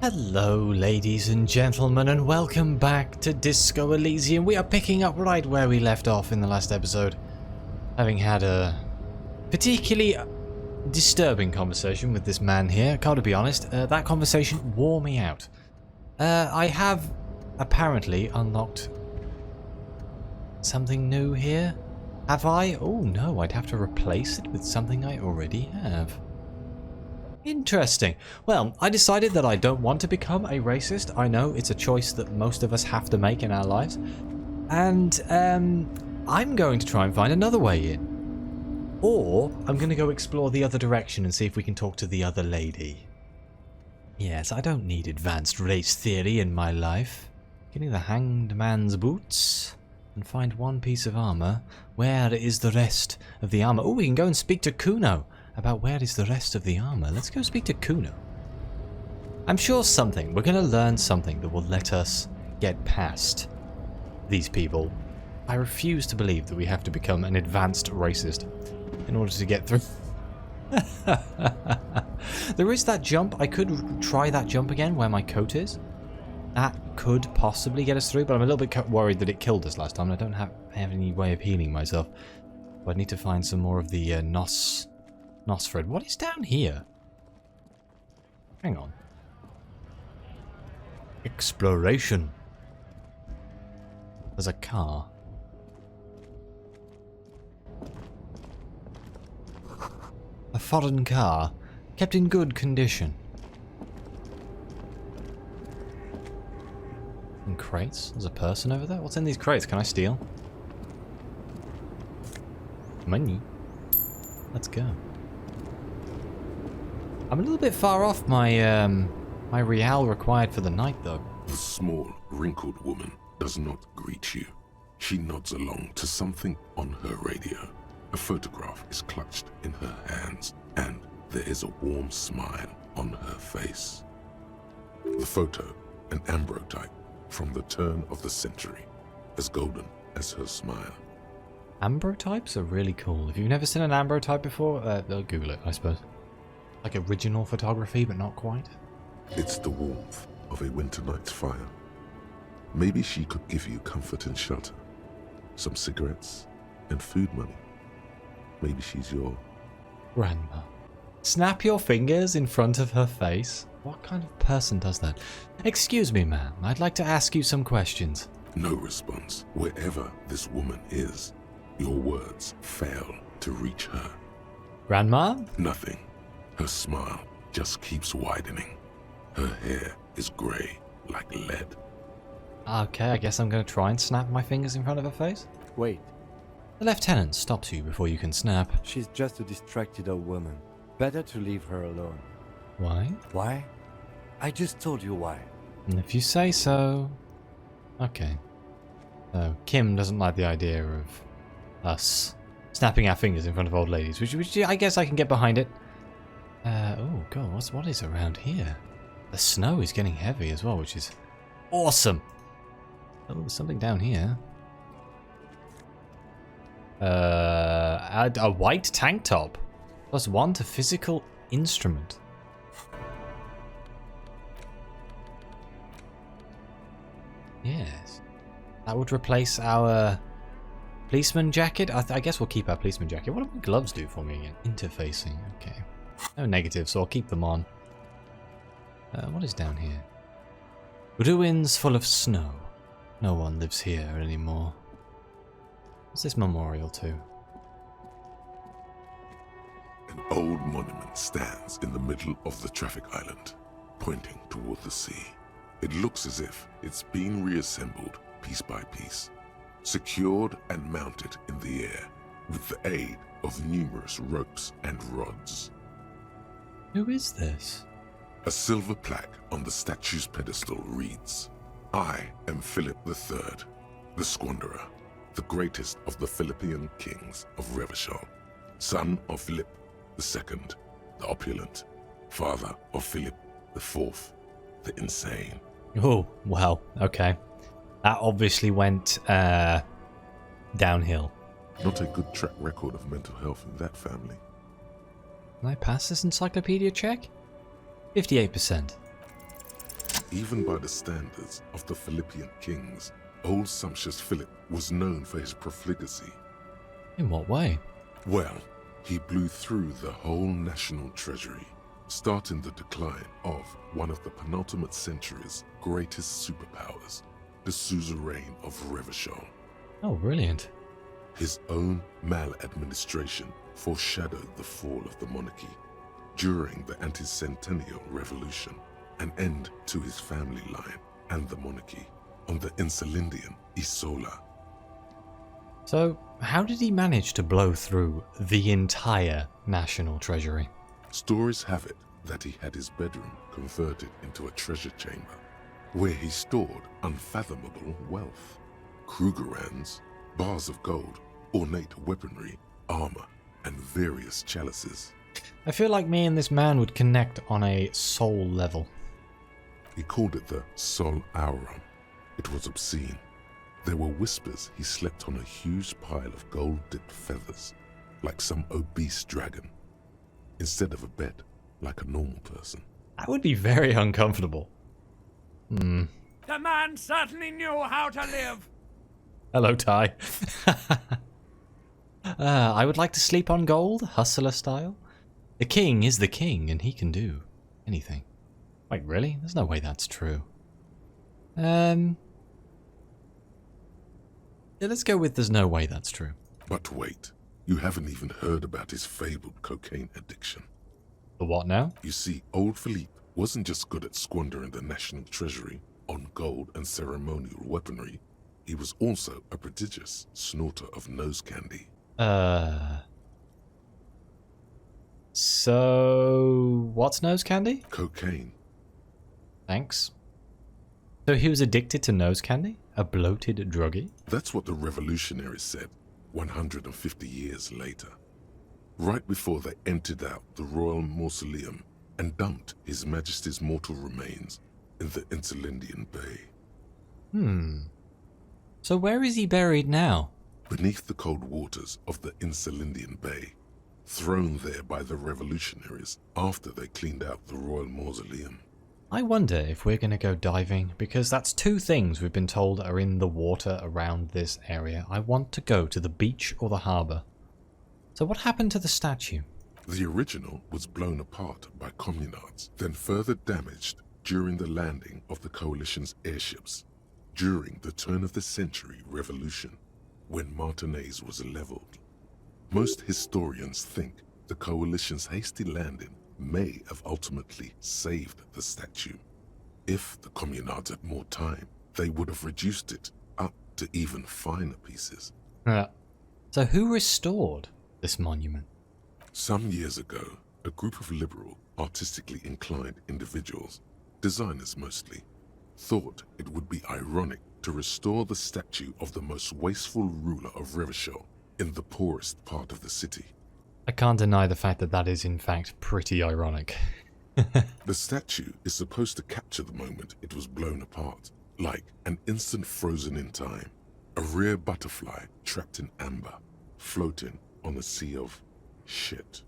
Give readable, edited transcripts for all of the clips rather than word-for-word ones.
Hello ladies and gentlemen, and welcome back to Disco Elysium. We are picking up right where we left off in the last episode, having had a particularly disturbing conversation with this man here. Gotta be honest, that conversation wore me out. I have apparently unlocked something new here. Have I? Oh no, I'd have to replace it with something I already have. Interesting. Well, I decided that I don't want to become a racist. I know it's a choice that most of us have to make in our lives. And I'm going to try and find another way in. Or I'm going to go explore the other direction and see if we can talk to the other lady. Yes, I don't need advanced race theory in my life. Getting the hanged man's boots and find one piece of armor. Where is the rest of the armor? Oh, we can go and speak to Kuno about where is the rest of the armor. Let's go speak to Kuno. I'm sure we're going to learn something that will let us get past these people. I refuse to believe that we have to become an advanced racist in order to get through. There is that jump. I could try that jump again where my coat is. That could possibly get us through, but I'm a little bit worried that it killed us last time. I don't have any way of healing myself. But I need to find some more of the Nosfred. What is down here? Hang on. Exploration. There's a car. A foreign car, kept in good condition. In crates? There's a person over there? What's in these crates? Can I steal? Money. Let's go. I'm a little bit far off my my real required for the night, though. The small, wrinkled woman does not greet you. She nods along to something on her radio. A photograph is clutched in her hands, and there is a warm smile on her face. The photo, an ambrotype from the turn of the century, as golden as her smile. Ambrotypes are really cool. If you've never seen an ambrotype before, Google it, I suppose. Like original photography, but not quite. It's the warmth of a winter night's fire. Maybe she could give you comfort and shelter, some cigarettes and food money. Maybe she's your grandma. Snap your fingers in front of her face? What kind of person does that? Excuse me, ma'am. I'd like to ask you some questions. No response. Wherever this woman is, your words fail to reach her. Grandma? Nothing. Her smile just keeps widening. Her hair is grey like lead. Okay, I guess I'm going to try and snap my fingers in front of her face. Wait, The lieutenant stops you before you can snap. she's just a distracted old woman. Better to leave her alone. Why? Why? I just told you why. If you say so. Okay. So, Kim doesn't like the idea of us snapping our fingers in front of old ladies, which I guess I can get behind it. Oh god, what is around here? The snow is getting heavy as well, which is awesome. Oh, there's something down here. Add a white tank top. +1 to physical instrument. Yes. That would replace our policeman jacket. I guess we'll keep our policeman jacket. What do my gloves do for me again? Interfacing. Okay. No negative, so I'll keep them on. What is down here? Ruins full of snow. No one lives here anymore. What's this memorial to? An old monument stands in the middle of the traffic island, pointing toward the sea. It looks as if it's been reassembled piece by piece, secured and mounted in the air with the aid of numerous ropes and rods. Who is this? A silver plaque on the statue's pedestal reads, "I am Philip III, the Squanderer, the greatest of the Philippian kings of Revachol, son of Philip II, the opulent, father of Philip IV, the insane." Oh, well, okay. That obviously went downhill. Not a good track record of mental health in that family. Can I pass this encyclopedia check? 58%. Even by the standards of the Philippian kings, old sumptuous Philip was known for his profligacy. In what way? Well, he blew through the whole national treasury, starting the decline of one of the penultimate century's greatest superpowers, the suzerain of Revachol. Oh, brilliant. His own maladministration foreshadowed the fall of the monarchy. During the anti-centennial revolution, an end to his family line and the monarchy on the Insulindian Isola. So, how did he manage to blow through the entire national treasury? Stories have it that he had his bedroom converted into a treasure chamber, where he stored unfathomable wealth. Krugerrands, bars of gold, ornate weaponry, armor, and various chalices. I feel like me and this man would connect on a soul level. He called it the Sol Aurum. It was obscene. There were whispers he slept on a huge pile of gold-dipped feathers, like some obese dragon, instead of a bed, like a normal person. That would be very uncomfortable. The man certainly knew how to live. Hello, Ty. I would like to sleep on gold, hustler style. The king is the king, and he can do anything. Wait, really? There's no way that's true. Yeah, let's go with there's no way that's true. But wait, you haven't even heard about his fabled cocaine addiction. The what now? You see, old Philippe wasn't just good at squandering the national treasury on gold and ceremonial weaponry. He was also a prodigious snorter of nose candy. So, what's nose candy? Cocaine. Thanks. So he was addicted to nose candy? A bloated druggie? That's what the revolutionaries said 150 years later. Right before they emptied out the royal mausoleum and dumped His Majesty's mortal remains in the Insulindian Bay. So where is he buried now? Beneath the cold waters of the Insulindian Bay, thrown there by the revolutionaries after they cleaned out the royal mausoleum. I wonder if we're going to go diving, because that's two things we've been told are in the water around this area. I want to go to the beach or the harbour. So what happened to the statue? The original was blown apart by communards, then further damaged during the landing of the coalition's airships during the turn-of-the-century revolution, when Martinez was leveled. Most historians think the coalition's hasty landing may have ultimately saved the statue. If the communards had more time, they would have reduced it up to even finer pieces. So who restored this monument? Some years ago, a group of liberal, artistically inclined individuals, designers mostly, thought it would be ironic to restore the statue of the most wasteful ruler of Revachol in the poorest part of the city. I can't deny the fact that that is in fact pretty ironic. The statue is supposed to capture the moment it was blown apart, like an instant frozen in time, a rare butterfly trapped in amber, floating on a sea of shit.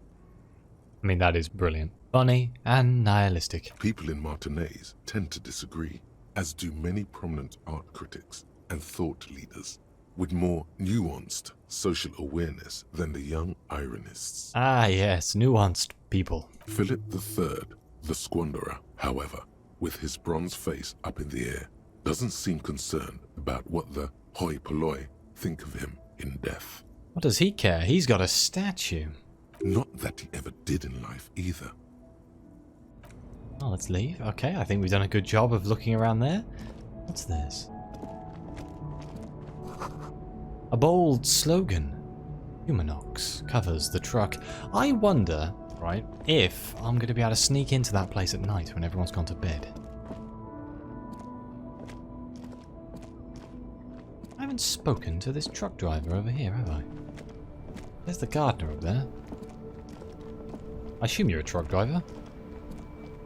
I mean, that is brilliant. Funny and nihilistic. People in Martinez tend to disagree, as do many prominent art critics and thought leaders with more nuanced social awareness than the young ironists. Ah yes, nuanced people. Philip III, the squanderer, however, with his bronze face up in the air, doesn't seem concerned about what the hoi polloi think of him in death. What does he care? He's got a statue. Not that he ever did in life either. Oh, let's leave. Okay, I think we've done a good job of looking around there. What's this? A bold slogan. Humanox covers the truck. I wonder, right, if I'm going to be able to sneak into that place at night when everyone's gone to bed. I haven't spoken to this truck driver over here, have I? There's the gardener up there. I assume you're a truck driver.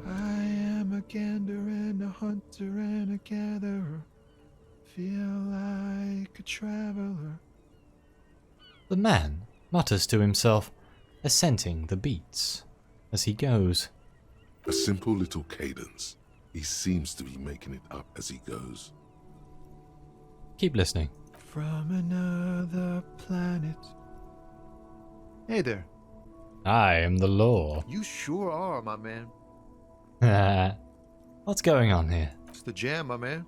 I am a gander and a hunter and a gatherer. Feel like a traveler. The man mutters to himself, assenting the beats as he goes. A simple little cadence, He seems to be making it up as he goes. Keep listening. From another planet. Hey there. I am the law. You sure are, my man. What's going on here? It's the jam, my man.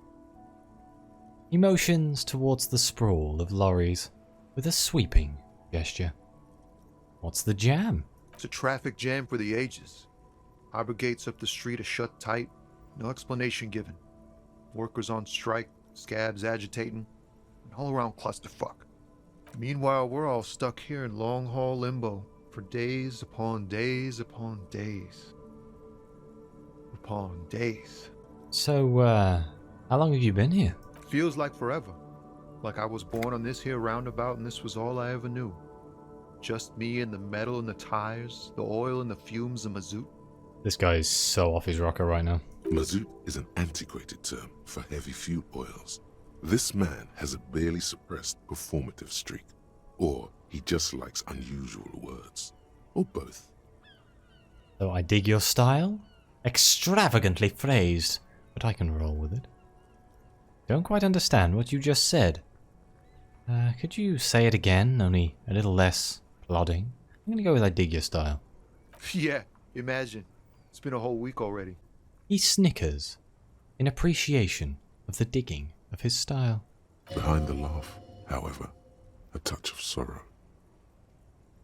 He motions towards the sprawl of lorries with a sweeping gesture. What's the jam? It's a traffic jam for the ages. Harbor gates up the street are shut tight. No explanation given. Workers on strike, scabs agitating, and all around clusterfuck. Meanwhile, we're all stuck here in long-haul limbo for days upon days upon days. Upon days. So, how long have you been here? Feels like forever. Like I was born on this here roundabout and this was all I ever knew. Just me and the metal and the tires, the oil and the fumes of mazout. This guy is so off his rocker right now. Mazout is an antiquated term for heavy fuel oils. This man has a barely suppressed performative streak. Or he just likes unusual words. Or both. So I dig your style? Extravagantly phrased, but I can roll with it. Don't quite understand what you just said. Could you say it again, only a little less plodding? I'm gonna go with I dig your style. Yeah, imagine. It's been a whole week already. He snickers in appreciation of the digging of his style. Behind the laugh, however, a touch of sorrow.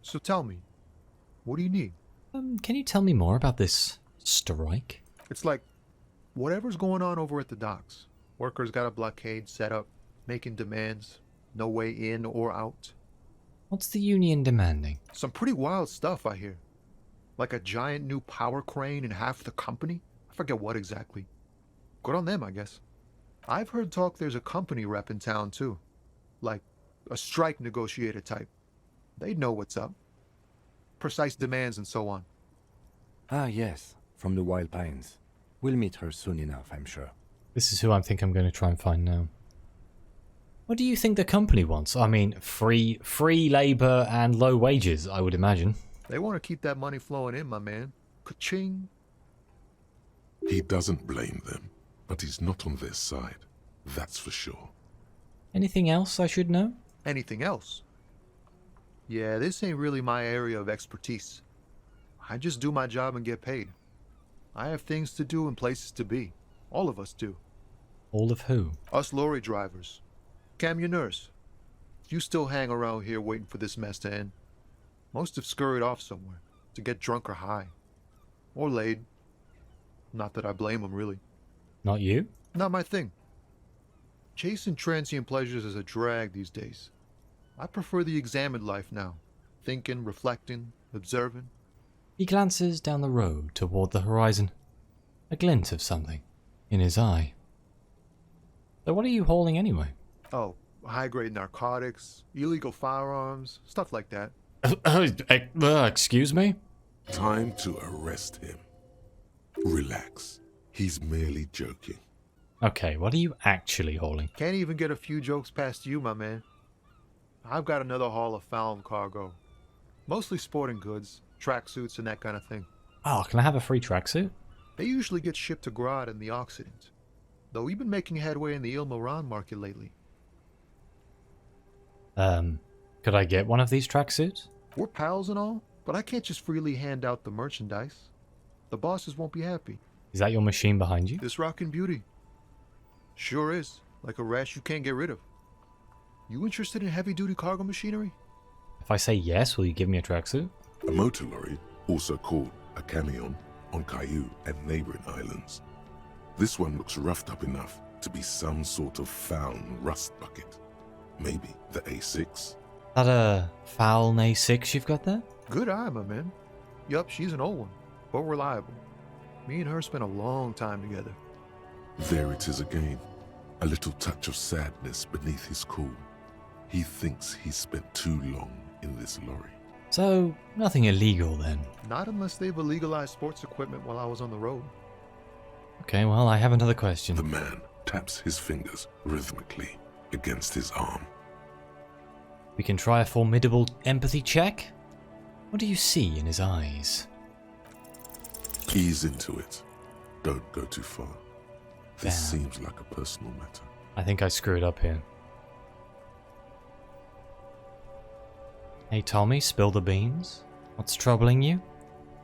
So tell me, what do you need? Can you tell me more about this strike? It's like, whatever's going on over at the docks. Workers got a blockade set up, making demands, no way in or out. What's the union demanding? Some pretty wild stuff, I hear. Like a giant new power crane in half the company? I forget what exactly. Good on them, I guess. I've heard talk there's a company rep in town, too. Like, a strike negotiator type. They'd know what's up. Precise demands and so on. Ah, yes, from the Wild Pines. We'll meet her soon enough, I'm sure. This is who I think I'm going to try and find now. What do you think the company wants? I mean, free labor and low wages, I would imagine. They want to keep that money flowing in, my man. Ka-ching. He doesn't blame them, but he's not on their side. That's for sure. Anything else I should know? Anything else? Yeah, this ain't really my area of expertise. I just do my job and get paid. I have things to do and places to be. All of us do. All of who? Us lorry drivers. Camionneurs. You still hang around here waiting for this mess to end. Most have scurried off somewhere to get drunk or high. Or laid. Not that I blame them, really. Not you? Not my thing. Chasing transient pleasures is a drag these days. I prefer the examined life now. Thinking, reflecting, observing. He glances down the road toward the horizon. A glint of something in his eye. So what are you hauling anyway? Oh, high-grade narcotics, illegal firearms, stuff like that. Excuse me? Time to arrest him. Relax. He's merely joking. Okay, what are you actually hauling? Can't even get a few jokes past you, my man. I've got another haul of found cargo. Mostly sporting goods, tracksuits and that kind of thing. Oh, can I have a free tracksuit? They usually get shipped to Grad in the Occident. Though we've been making headway in the Il-Moran market lately. Could I get one of these tracksuits? We're pals and all, but I can't just freely hand out the merchandise. The bosses won't be happy. Is that your machine behind you? This rockin' beauty. Sure is. Like a rash you can't get rid of. You interested in heavy-duty cargo machinery? If I say yes, will you give me a tracksuit? A motor lorry, also called a camion, on Caillou and neighboring islands. This one looks roughed up enough to be some sort of found rust bucket. Maybe the A6? That a foul A6 you've got there? Good eye, my man. Yup, she's an old one, but reliable. Me and her spent a long time together. There it is again. A little touch of sadness beneath his cool. He thinks he's spent too long in this lorry. So, nothing illegal then? Not unless they've illegalized sports equipment while I was on the road. Okay, well, I have another question. The man taps his fingers rhythmically against his arm. We can try a formidable empathy check? What do you see in his eyes? Ease into it. Don't go too far. This Damn. seems like a personal matter. I think I screwed up here. Hey Tommy, spill the beans. What's troubling you?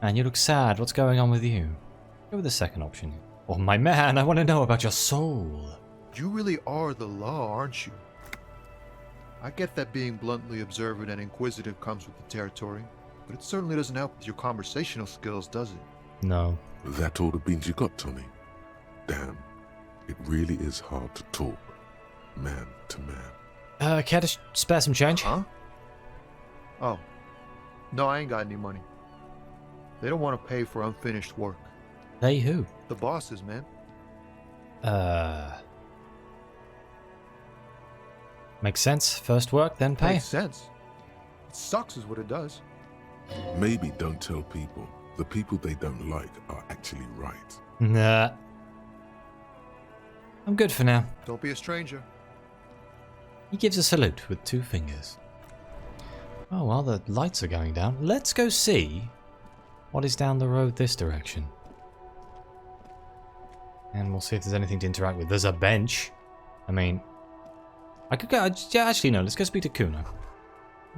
And you look sad. What's going on with you? Go with the second option. Oh my man, I want to know about your soul. You really are the law, aren't you? I get that being bluntly observant and inquisitive comes with the territory, but it certainly doesn't help with your conversational skills, does it? No. That all the beans you got, Tommy? Damn, it really is hard to talk, man to man. Care to spare some change? Huh? Oh. No, I ain't got any money. They don't want to pay for unfinished work. They who? The bosses, man. Makes sense. First work, then pay. Makes sense. It sucks is what it does. Maybe don't tell people. The people they don't like are actually right. Nah. I'm good for now. Don't be a stranger. He gives a salute with 2 fingers. Oh, well, the lights are going down. Let's go see what is down the road this direction. And we'll see if there's anything to interact with. There's a bench. I mean, I could go... Yeah, actually, no. Let's go speak to Kuno.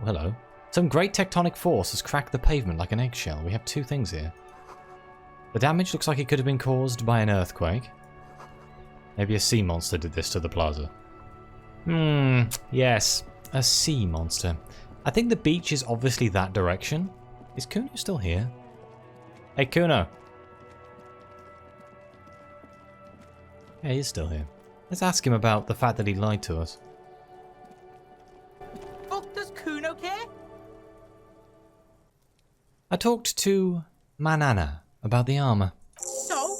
Oh, hello. Some great tectonic force has cracked the pavement like an eggshell. We have 2 things here. The damage looks like it could have been caused by an earthquake. Maybe a sea monster did this to the plaza. Yes. A sea monster. I think the beach is obviously that direction. Is Kuno still here? Hey, Kuno. Yeah, he's still here. Let's ask him about the fact that he lied to us. Fuck does Kuno care? I talked to Manana about the armor. So?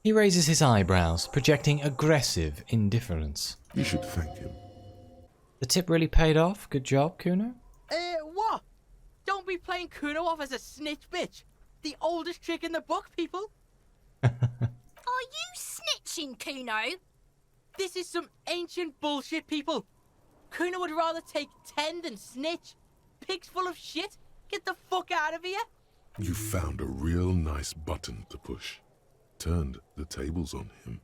He raises his eyebrows, projecting aggressive indifference. You should thank him. The tip really paid off. Good job, Kuno. What? Don't be playing Kuno off as a snitch bitch. The oldest trick in the book, people. Are you snitching, Kuno? This is some ancient bullshit, people. Kuno would rather take 10 than snitch. Pig's full of shit. Get the fuck out of here. You found a real nice button to push. Turned the tables on him.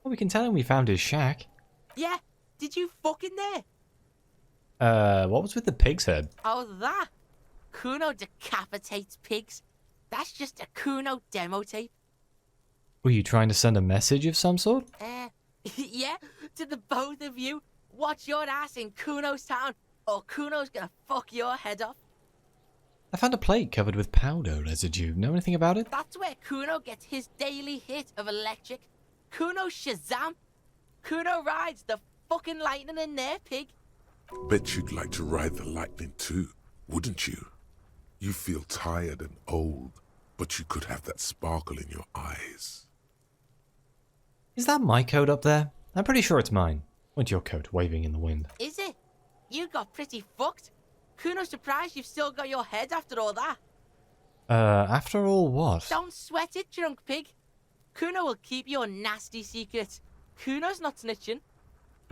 Well, we can tell him we found his shack. Yeah, did you fuck in there? What was with the pig's head? Oh, that? Kuno decapitates pigs. That's just a Kuno demo tape. Were you trying to send a message of some sort? Yeah, to the both of you. Watch your ass in Kuno's town, or Kuno's gonna fuck your head off. I found a plate covered with powder residue. Know anything about it? That's where Kuno gets his daily hit of electric. Kuno Shazam. Kuno rides the fucking lightning in there, pig. Bet you'd like to ride the lightning too, wouldn't you? You feel tired and old, but you could have that sparkle in your eyes. Is that my coat up there? I'm pretty sure it's mine. What's your coat waving in the wind? Is it? You got pretty fucked. Kuno's surprised you've still got your head after all that. After all what? Don't sweat it, drunk pig. Kuno will keep your nasty secrets. Kuno's not snitching.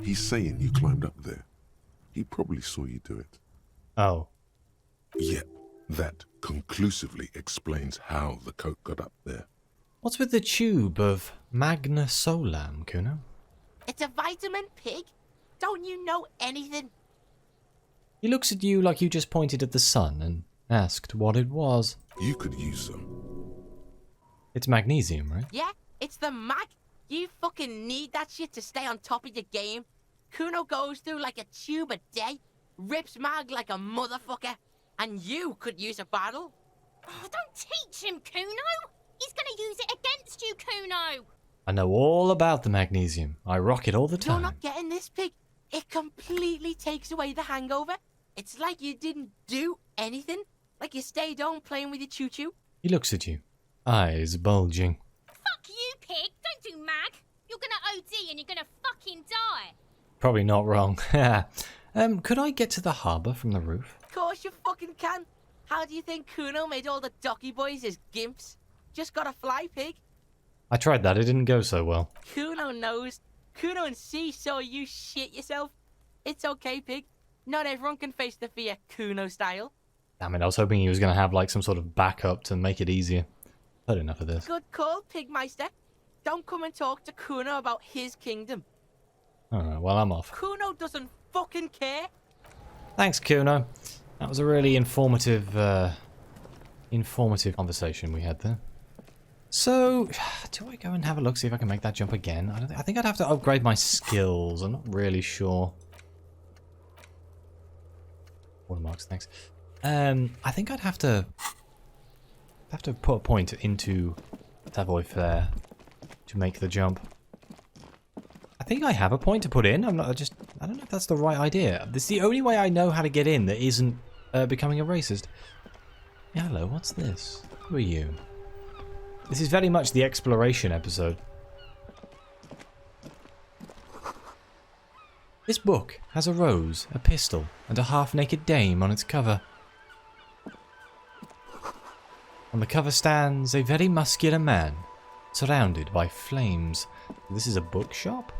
He's saying you climbed up there. He probably saw you do it. Oh. Yep, that conclusively explains how the coat got up there. What's with the tube of Magna Solam, Kuno? It's a vitamin, pig. Don't you know anything? He looks at you like you just pointed at the sun and asked what it was. You could use some. It's magnesium, right? Yeah, it's the mag. You fucking need that shit to stay on top of your game. Kuno goes through like a tube a day, rips mag like a motherfucker, and you could use a bottle. Oh, don't teach him, Kuno. He's gonna use it against you, Kuno. I know all about the magnesium. I rock it all the You're time. not getting this, pig. It completely takes away the hangover. It's like you didn't do anything. Like you stayed home playing with your choo-choo. He looks at you, eyes bulging. Fuck you, pig. Don't do mag. You're gonna OD and you're gonna fucking die. Probably not wrong. Could I get to the harbour from the roof? Of course you fucking can. How do you think Kuno made all the docky boys his gimps? Just gotta fly, pig. I tried that, it didn't go so well. Kuno knows. Kuno and C saw you shit yourself. It's okay, pig. Not everyone can face the fear Kuno style. Damn it, I was hoping he was going to have like some sort of backup to make it easier. Heard enough of this. Good call, Pigmeister. don't come and talk to Kuno about his kingdom. Alright, well, I'm off. Kuno doesn't fucking care. Thanks, Kuno. That was a really informative conversation we had there. So, do I go and have a look, see if I can make that jump again? I think I'd have to upgrade my skills. I'm not really sure. Watermarks, thanks. I think I'd have to put a point into Savoy Fair to make the jump. I think I have a point to put in. I don't know if that's the right idea. This is the only way I know how to get in that isn't becoming a racist. Yeah, hello, what's this? Who are you? This is very much the exploration episode. This book has a rose, a pistol, and a half-naked dame on its cover. On the cover stands a very muscular man, surrounded by flames. This is a bookshop?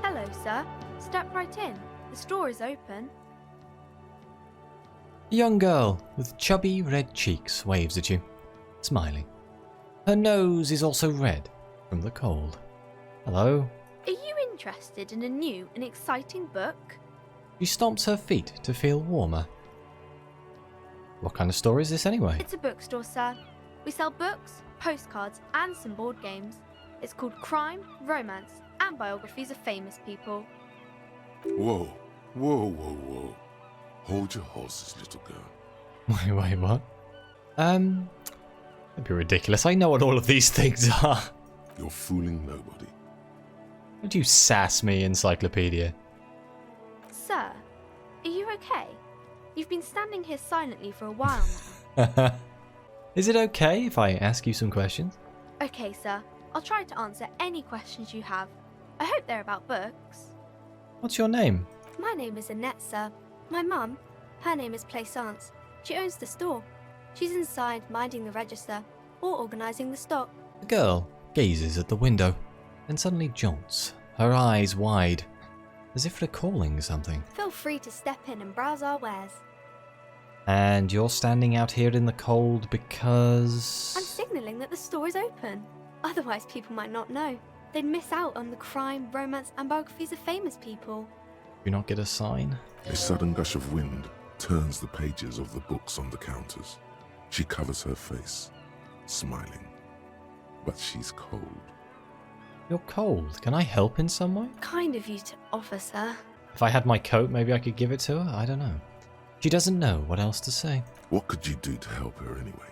Hello, sir. Step right in. The store is open. A young girl with chubby red cheeks waves at you, smiling. Her nose is also red from the cold. Hello? Are you interested in a new and exciting book? She stomps her feet to feel warmer. What kind of store is this anyway? It's a bookstore, sir. We sell books, postcards, and some board games. It's called Crime, Romance, and Biographies of Famous People. Whoa, whoa, whoa, whoa. Hold your horses, little girl. Wait, what? That'd be ridiculous. I know what all of these things are. You're fooling nobody. Don't you sass me, Encyclopedia. Sir, are you okay? You've been standing here silently for a while now. Is it okay if I ask you some questions? Okay, sir. I'll try to answer any questions you have. I hope they're about books. What's your name? My name is Annette, sir. My mum, her name is Plaisance. She owns the store. She's inside minding the register or organising the stock. The girl gazes at the window, then suddenly jolts, her eyes wide, as if recalling something. Feel free to step in and browse our wares. And you're standing out here in the cold I'm because... signalling that the store is open. Otherwise people might not know. They'd miss out on the crime, romance and biographies of famous people. Do you not get a sign? A sudden gush of wind turns the pages of the books on the counters. She covers her face, smiling. But she's cold. You're cold. Can I help in some way? Kind of you to offer, sir. If I had my coat, maybe I could give it to her? I don't know. She doesn't know what else to say. What could you do to help her anyway?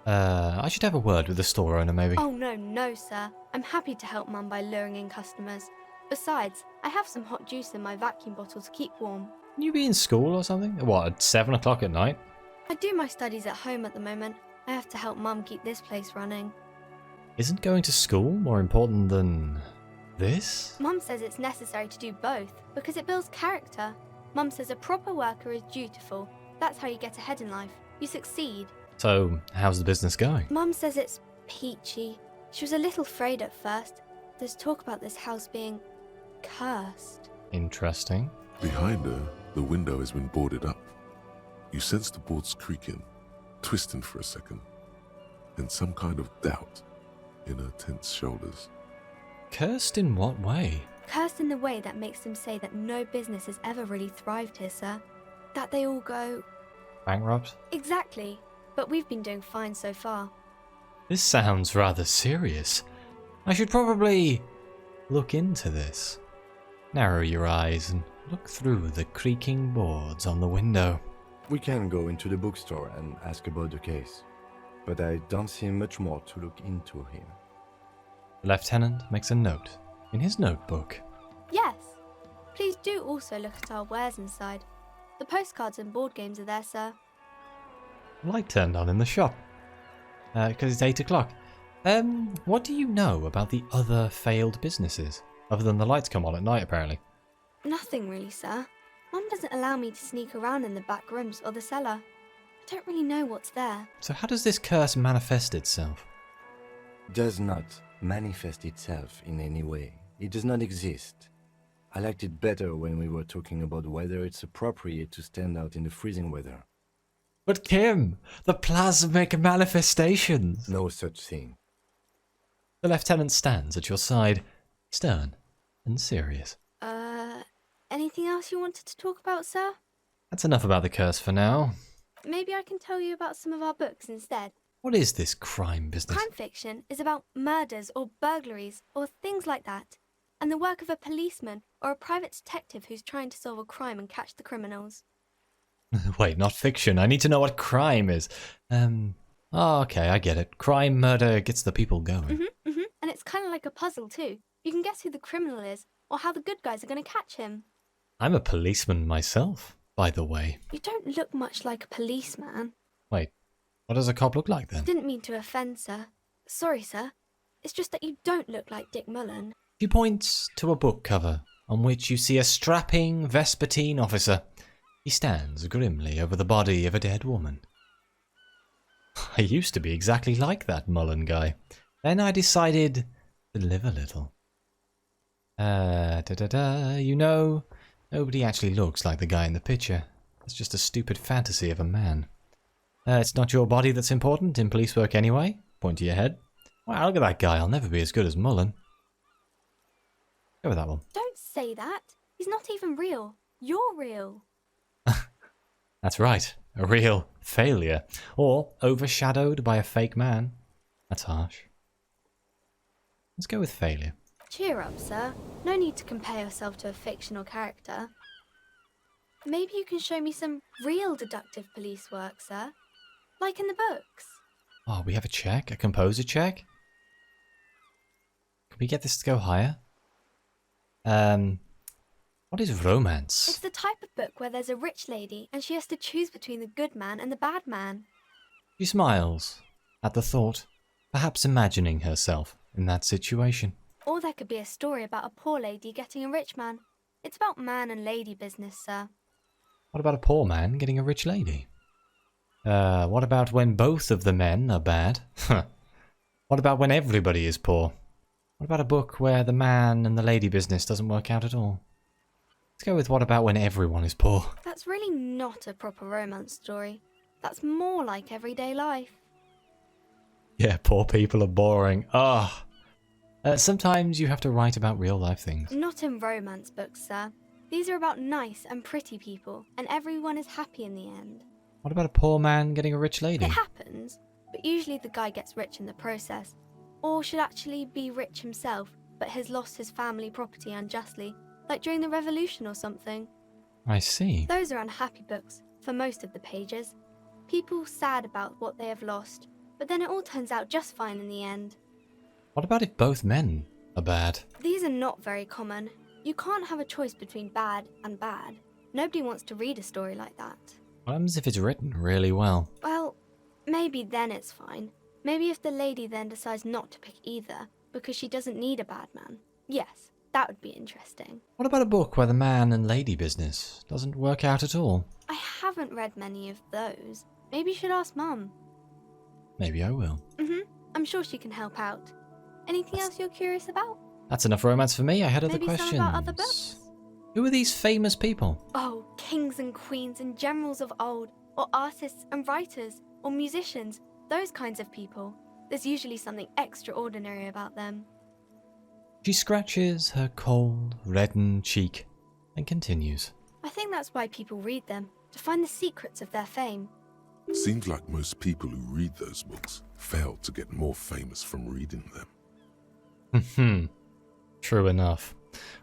I should have a word with the store owner, maybe. Oh no, sir. I'm happy to help Mum by luring in customers. Besides, I have some hot juice in my vacuum bottle to keep warm. Can you be in school or something? What, at 7 o'clock at night? I do my studies at home at the moment. I have to help Mum keep this place running. Isn't going to school more important than this? Mum says it's necessary to do both because it builds character. Mum says a proper worker is dutiful. That's how you get ahead in life. You succeed. So, how's the business going? Mum says it's peachy. She was a little afraid at first. There's talk about this house being cursed. Interesting. Behind her, the window has been boarded up. You sense the boards creaking, twisting for a second, and some kind of doubt in her tense shoulders. Cursed in what way? Cursed in the way that makes them say that no business has ever really thrived here, sir. That they all go... Bankrupt? Exactly. But we've been doing fine so far. This sounds rather serious. I should probably look into this. Narrow your eyes and look through the creaking boards on the window. We can go into the bookstore and ask about the case, but I don't see much more to look into here. The lieutenant makes a note in his notebook. Yes. Please do also look at our wares inside. The postcards and board games are there, sir. Light turned on in the shop. Because it's 8 o'clock. What do you know about the other failed businesses? Other than the lights come on at night, apparently. Nothing really, sir. Mum doesn't allow me to sneak around in the back rooms or the cellar. I don't really know what's there. So how does this curse manifest itself? Does not manifest itself in any way. It does not exist. I liked it better when we were talking about whether it's appropriate to stand out in the freezing weather. But Kim, the plasmic manifestations. No such thing. The lieutenant stands at your side, stern and serious. Anything else you wanted to talk about, sir? That's enough about the curse for now. Maybe I can tell you about some of our books instead. What is this crime business? Crime fiction is about murders or burglaries or things like that, and the work of a policeman or a private detective who's trying to solve a crime and catch the criminals. Wait, not fiction. I need to know what crime is. Oh, okay, I get it. Crime, murder gets the people going. And it's kind of like a puzzle too. You can guess who the criminal is or how the good guys are going to catch him. I'm a policeman myself, by the way. You don't look much like a policeman. Wait, what does a cop look like then? Didn't mean to offend, sir. Sorry, sir. It's just that you don't look like Dick Mullen. She points to a book cover on which you see a strapping Vespertine officer. He stands grimly over the body of a dead woman. I used to be exactly like that Mullen guy. Then I decided to live a little. You know, nobody actually looks like the guy in the picture. It's just a stupid fantasy of a man. It's not your body that's important in police work anyway. Point to your head. Wow, look at that guy. I'll never be as good as Mullen. Go with that one. Don't say that. He's not even real. You're real. That's right. A real failure. Or overshadowed by a fake man. That's harsh. Let's go with failure. Cheer up, sir. No need to compare yourself to a fictional character. Maybe you can show me some real deductive police work, sir. Like in the books. Oh, we have a check? A composer check? Can we get this to go higher? What is romance? It's the type of book where there's a rich lady and she has to choose between the good man and the bad man. She smiles at the thought, perhaps imagining herself in that situation. Or there could be a story about a poor lady getting a rich man. It's about man and lady business, sir. What about a poor man getting a rich lady? What about when both of the men are bad? What about when everybody is poor? What about a book where the man and the lady business doesn't work out at all? Let's go with what about when everyone is poor? That's really not a proper romance story. That's more like everyday life. Yeah, poor people are boring. Ah. Sometimes you have to write about real life things. Not in romance books, sir. These are about nice and pretty people, and everyone is happy in the end. What about a poor man getting a rich lady? It happens, but usually the guy gets rich in the process. Or should actually be rich himself, but has lost his family property unjustly, like during the revolution or something. I see. Those are unhappy books, for most of the pages. People sad about what they have lost, but then it all turns out just fine in the end. What about if both men are bad? These are not very common. You can't have a choice between bad and bad. Nobody wants to read a story like that. What happens if it's written really well? Well, maybe then it's fine. Maybe if the lady then decides not to pick either, because she doesn't need a bad man. Yes, that would be interesting. What about a book where the man and lady business doesn't work out at all? I haven't read many of those. Maybe you should ask Mum. Maybe I will. I'm sure she can help out. Anything else you're curious about? That's enough romance for me. I had other Maybe questions. some about other books? Who are these famous people? Oh, kings and queens and generals of old, or artists and writers, or musicians, those kinds of people. There's usually something extraordinary about them. She scratches her cold, reddened cheek and continues. I think that's why people read them, to find the secrets of their fame. Seems like most people who read those books fail to get more famous from reading them. True enough.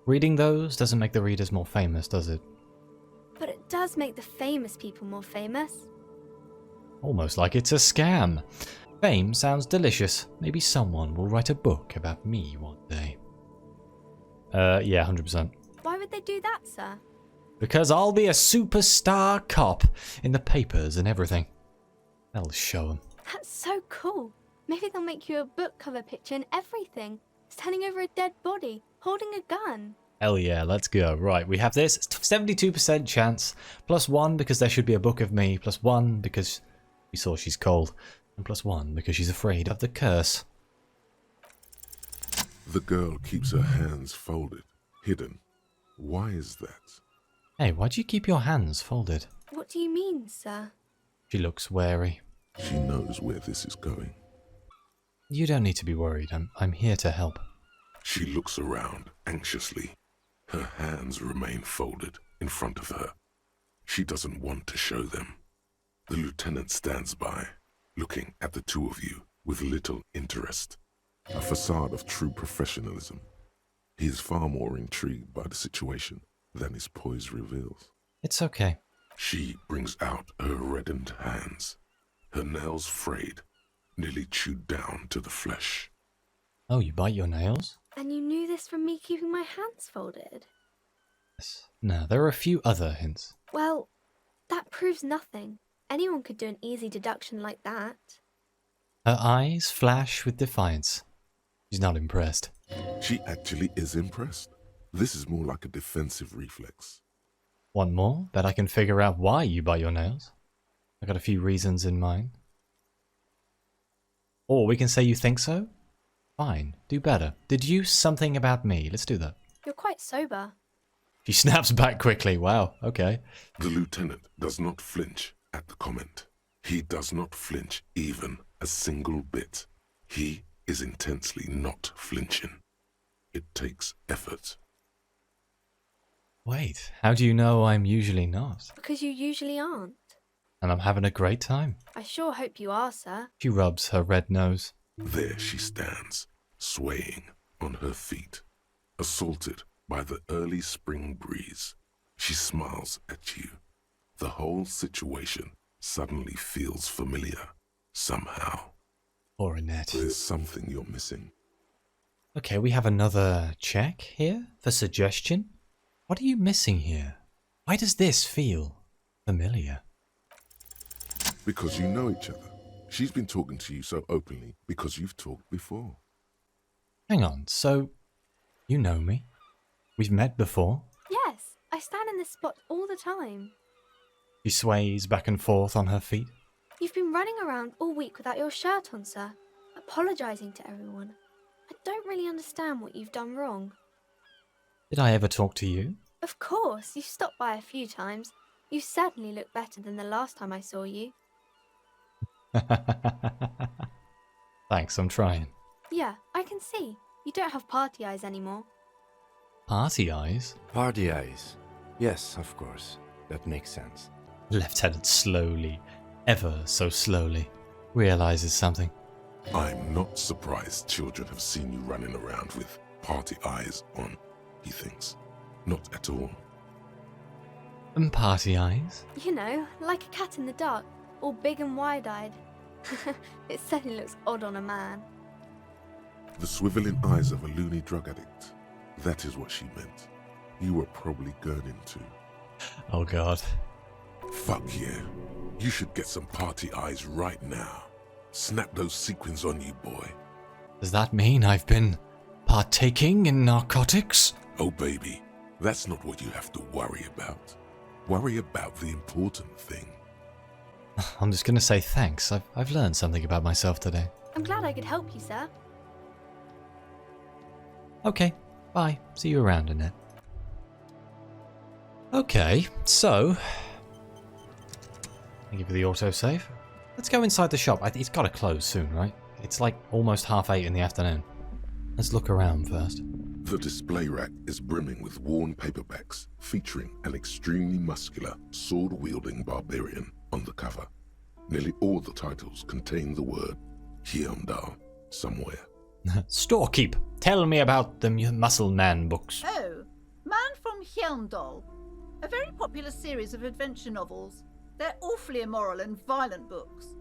Reading those doesn't make the readers more famous, does it? But it does make the famous people more famous. Almost like it's a scam. Fame sounds delicious. Maybe someone will write a book about me one day. Yeah, 100%. Why would they do that, sir? Because I'll be a superstar cop in the papers and everything. That'll show them. That's so cool. Maybe they'll make you a book cover picture and everything. Standing over a dead body, holding a gun. Hell yeah, let's go. Right, we have this. It's 72% chance. +1 because there should be a book of me. +1 because we saw she's cold. And +1 because she's afraid of the curse. The girl keeps her hands folded, hidden. Why is that? Hey, why do you keep your hands folded? What do you mean, sir? She looks wary. She knows where this is going. You don't need to be worried. I'm here to help. She looks around anxiously. Her hands remain folded in front of her. She doesn't want to show them. The lieutenant stands by, looking at the two of you with little interest. A facade of true professionalism. He is far more intrigued by the situation than his poise reveals. It's okay. She brings out her reddened hands, her nails frayed, nearly chewed down to the flesh. Oh, you bite your nails? And you knew this from me keeping my hands folded? Yes. No, there are a few other hints. Well, that proves nothing. Anyone could do an easy deduction like that. Her eyes flash with defiance. She's not impressed. She actually is impressed. This is more like a defensive reflex. Want more? Bet I can figure out why you bite your nails. I got a few reasons in mind. Or we can say you think so? Fine, do better. Deduce something about me. Let's do that. You're quite sober. She snaps back quickly. Wow, okay. The lieutenant does not flinch at the comment. He does not flinch even a single bit. He is intensely not flinching. It takes effort. Wait, how do you know I'm usually not? Because you usually aren't. And I'm having a great time. I sure hope you are, sir. She rubs her red nose. There she stands, swaying on her feet, assaulted by the early spring breeze. She smiles at you. The whole situation suddenly feels familiar, somehow. Poor Annette. There's something you're missing. Okay, we have another check here for suggestion. What are you missing here? Why does this feel familiar? Because you know each other. She's been talking to you so openly because you've talked before. Hang on, so you know me? We've met before? Yes, I stand in this spot all the time. She sways back and forth on her feet. You've been running around all week without your shirt on, sir, apologising to everyone. I don't really understand what you've done wrong. Did I ever talk to you? Of course, you stopped by a few times. You certainly look better than the last time I saw you. Thanks, I'm trying. Yeah, I can see. You don't have party eyes anymore. Party eyes? Party eyes. Yes, of course. That makes sense. Lieutenant slowly, ever so slowly, realizes something. I'm not surprised children have seen you running around with party eyes on, he thinks. Not at all. And party eyes? You know, like a cat in the dark, all big and wide-eyed. It certainly looks odd on a man. The swiveling eyes of a loony drug addict. That is what she meant. You were probably gurning too. Oh god. Fuck yeah. You should get some party eyes right now. Snap those sequins on you, boy. Does that mean I've been partaking in narcotics? Oh baby, that's not what you have to worry about. Worry about the important thing. I'm just gonna say thanks. I've learned something about myself today. I'm glad I could help you, sir. Okay, bye. See you around, Annette. Okay, so thank you for the autosave. Let's go inside the shop. It's gotta close soon, right? It's like almost 8:30 in the afternoon. Let's look around first. The display rack is brimming with worn paperbacks featuring an extremely muscular, sword-wielding barbarian on the cover. Nearly all the titles contain the word Heimdall somewhere. Storekeep, tell me about the Muscle Man books. Oh, Man from Heimdall. A very popular series of adventure novels. They're awfully immoral and violent books.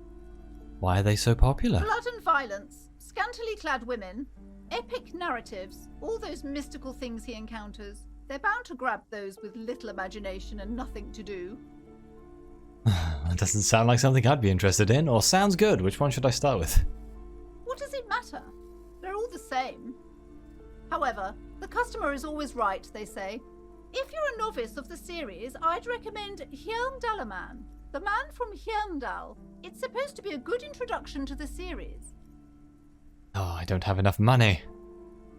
Why are they so popular? Blood and violence, scantily clad women, epic narratives, all those mystical things he encounters. They're bound to grab those with little imagination and nothing to do. That doesn't sound like something I'd be interested in, or sounds good. Which one should I start with? What does it matter? They're all the same. However, the customer is always right, they say. If you're a novice of the series, I'd recommend Heimdallaman, the man from Heimdall. It's supposed to be a good introduction to the series. Oh, I don't have enough money.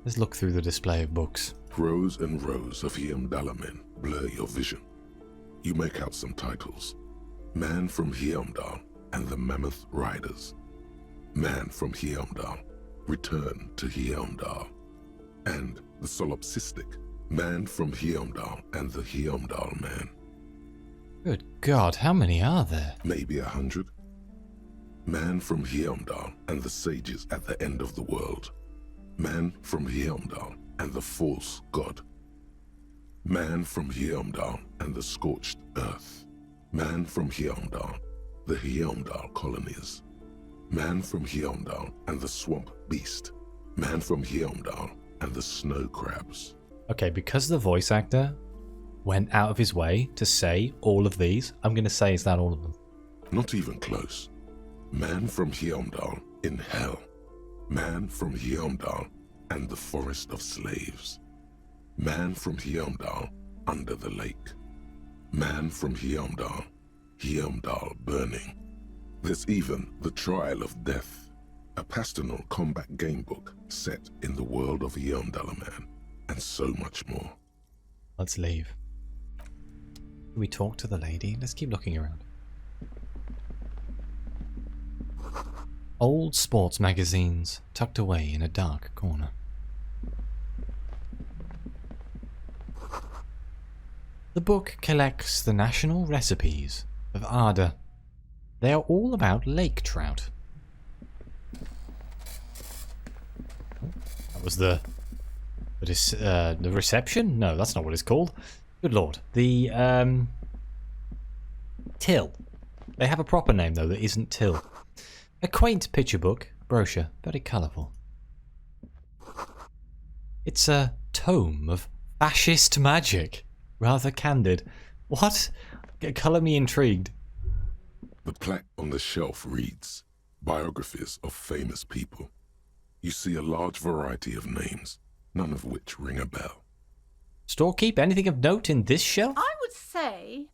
Let's look through the display of books. Rows and rows of Heimdallamen blur your vision. You make out some titles. Man from Heimdall and the Mammoth Riders. Man from Heimdall Return to Heimdall. And the solipsistic, Man from Heimdall and the Heimdall Man. Good God, how many are there? Maybe 100. Man from Heimdall and the sages at the end of the world. Man from Heimdall and the false god. Man from Heimdall and the scorched earth. Man from Heimdall, the Heimdall colonies. Man from Heimdall and the swamp beast. Man from Heimdall and the snow crabs. Okay, because the voice actor went out of his way to say all of these, I'm going to say, is that all of them? Not even close. Man from Heimdall in hell. Man from Heimdall and the forest of slaves. Man from Heimdall under the lake. Man from Heimdall, Heimdall burning. There's even The Trial of Death, a pastoral combat gamebook set in the world of Heimdallaman, and so much more. Let's leave. We talk to the lady. Let's keep looking around. Old sports magazines tucked away in a dark corner. The book collects the national recipes of Arda. They are all about lake trout. That was the reception? No, that's not what it's called. Good lord. The till. They have a proper name though that isn't till. A quaint picture book, brochure, very colourful. It's a tome of fascist magic. Rather candid. What? Colour me intrigued. The plaque on the shelf reads, Biographies of Famous People. You see a large variety of names, none of which ring a bell. Storekeep, anything of note in this shelf? I would say...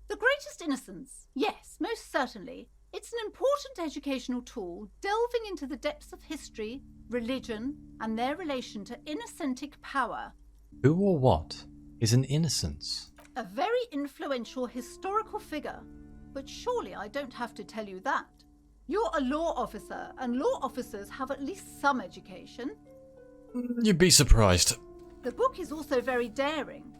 The Greatest Innocence. Yes, most certainly. It's an important educational tool delving into the depths of history, religion, and their relation to innocentic power. Who or what is an innocence? A very influential historical figure. But surely I don't have to tell you that. You're a law officer, and law officers have at least some education. You'd be surprised. The book is also very daring.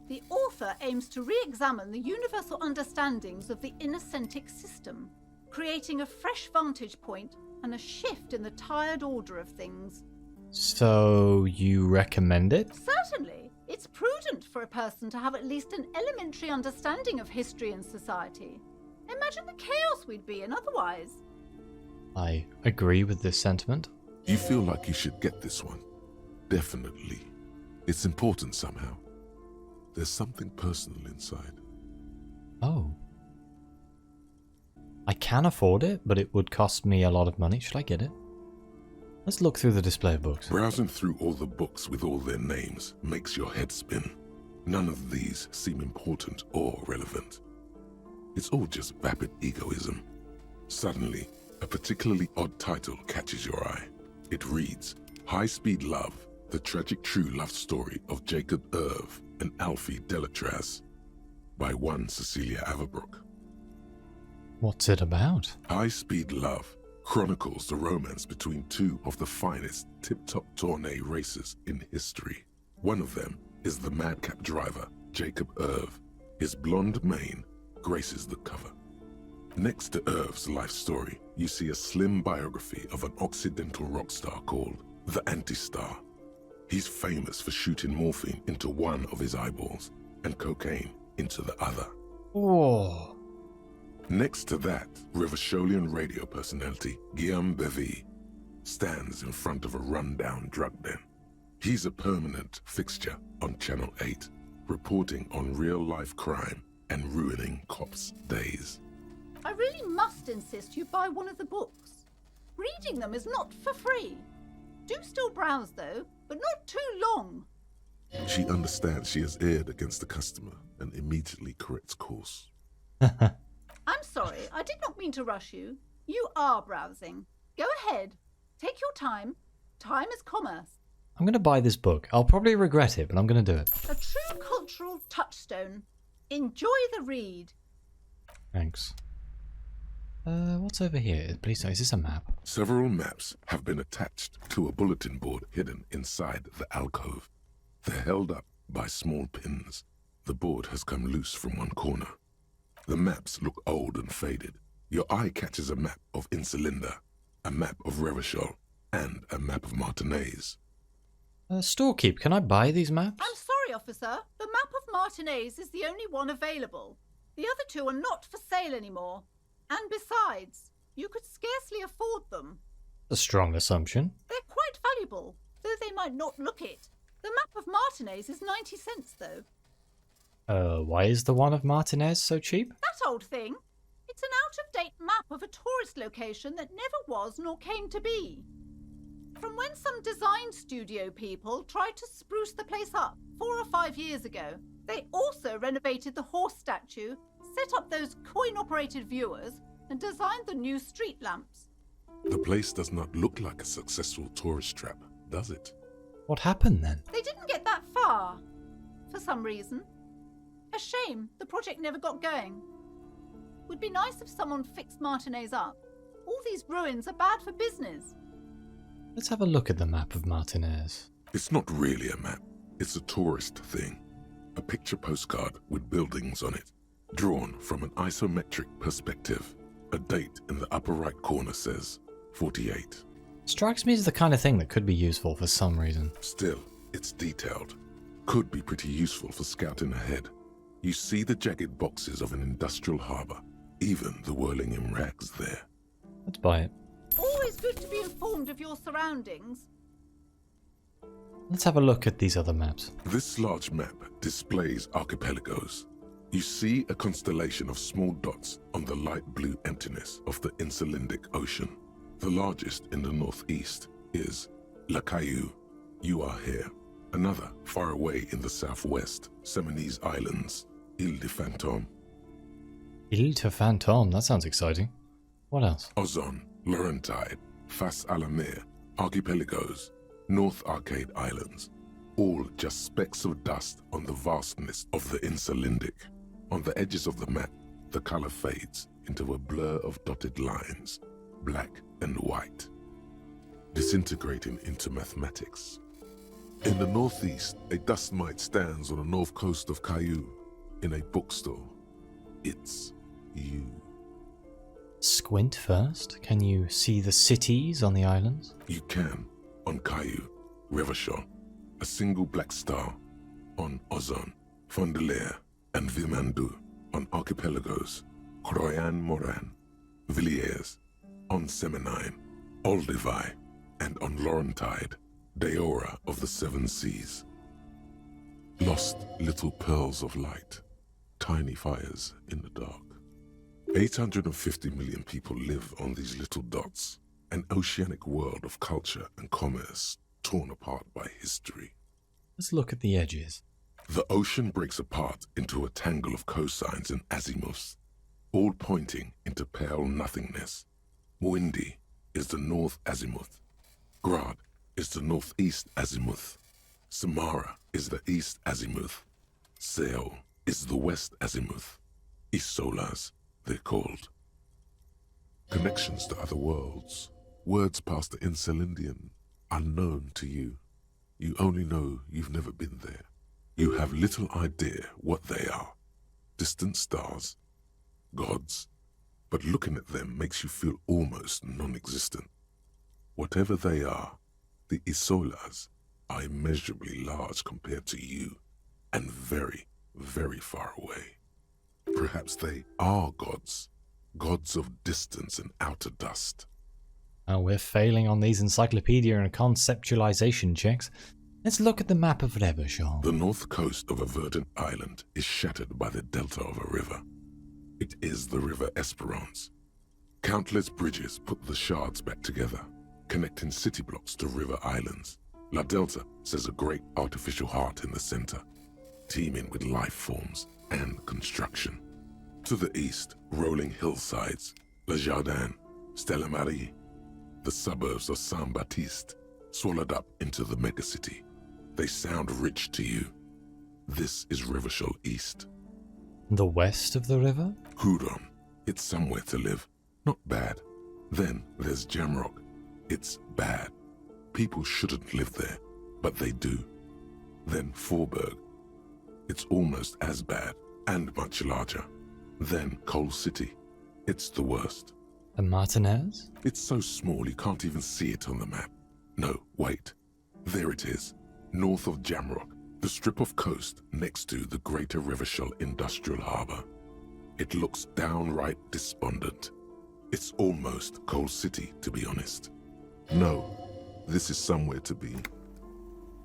The author aims to re-examine the universal understandings of the innocentic system, creating a fresh vantage point and a shift in the tired order of things. So, you recommend it? Certainly. It's prudent for a person to have at least an elementary understanding of history and society. Imagine the chaos we'd be in otherwise. I agree with this sentiment. You feel like you should get this one. Definitely. It's important somehow. There's something personal inside. Oh. I can afford it, but it would cost me a lot of money. Should I get it? Let's look through the display of books. Browsing through all the books with all their names makes your head spin. None of these seem important or relevant. It's all just vapid egoism. Suddenly, a particularly odd title catches your eye. It reads, High Speed Love, the tragic true love story of Jacob Irv and Alfie Delatraz, by one Cecilia Averbrook. What's it about? High Speed Love chronicles the romance between two of the finest tip-top tourney racers in history. One of them is the madcap driver, Jacob Irv. His blonde mane graces the cover. Next to Irv's life story, you see a slim biography of an Occidental rock star called the Anti-Star. He's famous for shooting morphine into one of his eyeballs and cocaine into the other. Oh. Next to that, Revacholian radio personality Guillaume Bevy stands in front of a rundown drug den. He's a permanent fixture on Channel 8, reporting on real-life crime and ruining cops' days. I really must insist you buy one of the books. Reading them is not for free. Do still browse though, but not too long. She understands she has erred against the customer and immediately corrects course. I'm sorry, I did not mean to rush you. You are browsing. Go ahead. Take your time. Time is commerce. I'm going to buy this book. I'll probably regret it, but I'm going to do it. A true cultural touchstone. Enjoy the read. Thanks. What's over here? Please, is this a map? Several maps have been attached to a bulletin board hidden inside the alcove. They're held up by small pins. The board has come loose from one corner. The maps look old and faded. Your eye catches a map of Insulinda, a map of Revachol, and a map of Martinez. Storekeep, can I buy these maps? I'm sorry, officer. The map of Martinez is the only one available. The other two are not for sale anymore. And besides, you could scarcely afford them. A strong assumption. They're quite valuable, though they might not look it. The map of Martinez is 90 cents, though. Why is the one of Martinez so cheap? That old thing. It's an out-of-date map of a tourist location that never was nor came to be. From when some design studio people tried to spruce the place up 4 or 5 years ago. They also renovated the horse statue, set up those coin-operated viewers, and designed the new street lamps. The place does not look like a successful tourist trap, does it? What happened then? They didn't get that far, for some reason. A shame the project never got going. Would be nice if someone fixed Martinez up. All these ruins are bad for business. Let's have a look at the map of Martinez. It's not really a map. It's a tourist thing. A picture postcard with buildings on it, drawn from an isometric perspective. A date in the upper right corner says 48. Strikes me as the kind of thing that could be useful for some reason. Still, it's detailed. Could be pretty useful for scouting ahead. You see the jagged boxes of an industrial harbour, even the whirling in rags there. Let's buy it. Always good to be informed of your surroundings. Let's have a look at these other maps. This large map displays archipelagos. You see a constellation of small dots on the light blue emptiness of the Insulindic Ocean. The largest in the northeast is La Caillou. You are here. Another far away in the southwest, Seminese Islands, Ile de Fantôme. Ile de Fantôme, that sounds exciting. What else? Ozon, Laurentide, Fas à la Mer, Archipelagos, North Arcade Islands, all just specks of dust on the vastness of the Insulindic. On the edges of the map, the color fades into a blur of dotted lines, black and white, disintegrating into mathematics. In the northeast, a dust mite stands on the north coast of Caillou in a bookstore. It's you. Squint first. Can you see the cities on the islands? You can. On Caillou, Revachol, a single black star. On Ozon, Fondelier, and Vilmandu. On Archipelagos, Croyan Moran, Villiers. On Seminine, Olduvai, and on Laurentide, Deora of the Seven Seas. Lost little pearls of light, tiny fires in the dark. 850 million people live on these little dots, an oceanic world of culture and commerce torn apart by history. Let's look at the edges. The ocean breaks apart into a tangle of cosines and azimuths, all pointing into pale nothingness. Windy is the north azimuth. Grad is the northeast azimuth. Samara is the east azimuth. Seol is the west azimuth. Isolas, they're called. Connections to other worlds. Words past the Insulindian, unknown to you. You only know you've never been there. You have little idea what they are. Distant stars, gods, but looking at them makes you feel almost non-existent. Whatever they are, the Isolas are immeasurably large compared to you, and very, very far away. Perhaps they are gods, gods of distance and outer dust. Oh, we're failing on these encyclopedia and conceptualization checks. Let's look at the map of Revachol. The north coast of a verdant island is shattered by the delta of a river. It is the River Esperance. Countless bridges put the shards back together, connecting city blocks to river islands. La Delta says a great artificial heart in the center, teeming with life forms and construction. To the east, rolling hillsides, Le Jardin, Stella Marie, the suburbs of Saint-Baptiste, swallowed up into the megacity. They sound rich to you. This is Revachol East. The west of the river? Hudon, it's somewhere to live. Not bad. Then there's Jamrock. It's bad. People shouldn't live there, but they do. Then Forburg. It's almost as bad, and much larger. Then Coal City. It's the worst. The Martinez? It's so small you can't even see it on the map. No, wait. There it is. North of Jamrock. The strip of coast next to the Greater Revachol Industrial Harbour. It looks downright despondent. It's almost Coal City, to be honest. No, this is somewhere to be.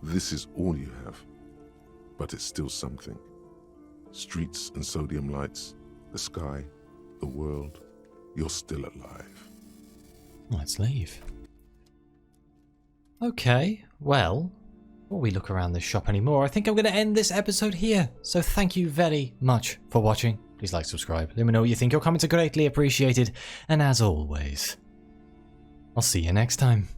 This is all you have. But it's still something. Streets and sodium lights, the sky, the world. You're still alive. Let's leave. Okay, well, before we look around this shop anymore, I think I'm going to end this episode here. So thank you very much for watching. Please like, subscribe, let me know what you think. Your comments are greatly appreciated. And as always, I'll see you next time.